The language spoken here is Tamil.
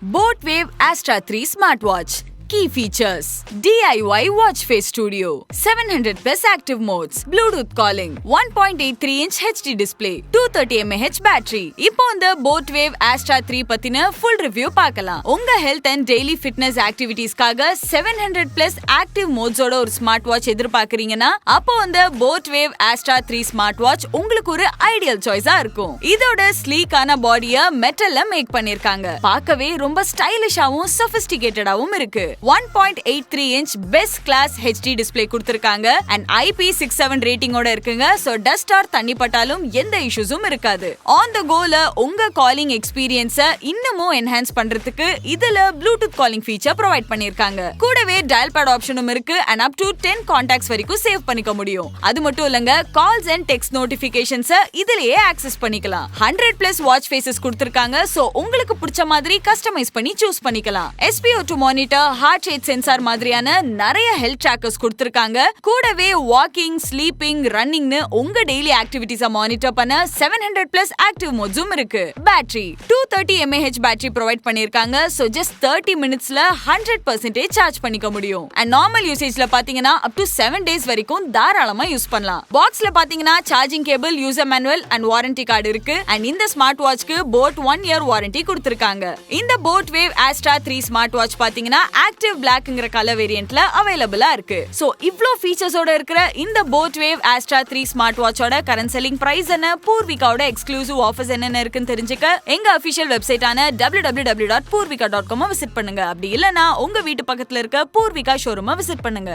boAt Wave Astra 3 Smartwatch. Key features: DIY watch face studio, 700 plus active modes, Bluetooth calling, 1.83-inch HD display, 230 mAh battery. இப்போ இந்த boAt Wave Astra 3 பத்தின full review பார்க்கலாம். உங்க health and daily fitness activitiesக்காக 700 plus active modes ஓட ஒரு ஸ்மார்ட் வாட்ச் எதிர்பார்க்கறீங்கன்னா அப்போ இந்த boAt Wave Astra 3 smart watch உங்களுக்கு ஒரு ஐடியல் சாய்ஸா இருக்கும். இதோட ஸ்லீக்கான பாடியை மெட்டல்ல மேக் பண்ணிருக்காங்க. பார்க்கவே ரொம்ப ஸ்டைலிஷாவும் சொபிஸ்டிகேட்டடாவும் இருக்கு. 1.83-inch best class HD display கொடுத்திருக்காங்க and IP67 rating ஓட இருக்குங்க. So dust or தண்ணி பட்டாலும் எந்த இஷ்யூஸும் இருக்காது. On the go-ல உங்க calling experience-அ இன்னமும் enhance பண்றதுக்கு இதுல Bluetooth calling feature provide பண்ணிருக்காங்க. கூடவே dial pad option-உம் இருக்கு and up to 10 contacts வரைக்கும் சேவ் பண்ணிக்க முடியும். அது மட்டும் இல்லங்க, calls and text notifications-அ இதிலேயே access பண்ணிக்கலாம். 100 plus watch faces கொடுத்திருக்காங்க. So உங்களுக்கு பிடிச்ச மாதிரி customize பண்ணி choose பண்ணிக்கலாம். SpO2 monitor, heart rate sensor மாதிரியான நிறைய ஹெல்த் ட்ராக்கர்ஸ் கொடுத்திருக்காங்க. கூடவே வாக்கிங், ஸ்லீப்பிங், ரன்னிங்னு உங்க டெய்லி ஆக்டிவிட்டீஸை மானிட்டர் பண்ண 700 பிளஸ் ஆக்டிவ் மோட்ஸும் இருக்கு. பேட்டரி 230 mAh பேட்டரி ப்ரொவைட் பண்ணிருக்காங்க. சோ ஜஸ்ட் 30 மினிட்ஸ்ல 100% சார்ஜ் பண்ணிக்க முடியும். அண்ட் நார்மல் யூசேஜ்ல பாத்தீங்கன்னா அப் டு 7 டேஸ் வரைக்கும் தாராளமா யூஸ் பண்ணலாம். பாக்ஸ்ல பாத்தீங்கன்னா charging cable, user manual and warranty card இருக்கு. அண்ட் இந்த ஸ்மார்ட் வாட்ச்க்கு boAt 1 year வாரண்டி கொடுத்திருக்காங்க. இந்த boAt Wave Astra 3 smart watch பாத்தீங்கன்னா ஆக்டிவ் பிளாக்ங்கற கலர் வேரியன்ட்ல அவைலபிளா இருக்கு. சோ இவ்ளோ ஃபீச்சர்ஸோட இருக்கிற இந்த boAt Wave Astra 3 ஸ்மார்ட் வாட்சோட கரண்ட் செல்லிங் பிரைஸ் என்ன, பூர்விகாவோட எக்ஸ்க்ளூசிவ் ஆஃபர்ஸ் என்னென்ன இருக்குன்னு தெரிஞ்சுக்க எங்க அபிஷியல் வெப்சைட்டான www.poorvika.com விசிட் பண்ணுங்க. அப்படி இல்லனா உங்க வீட்டு பக்கத்துல இருக்க பூர்விகா ஷோரூமை விசிட் பண்ணுங்க.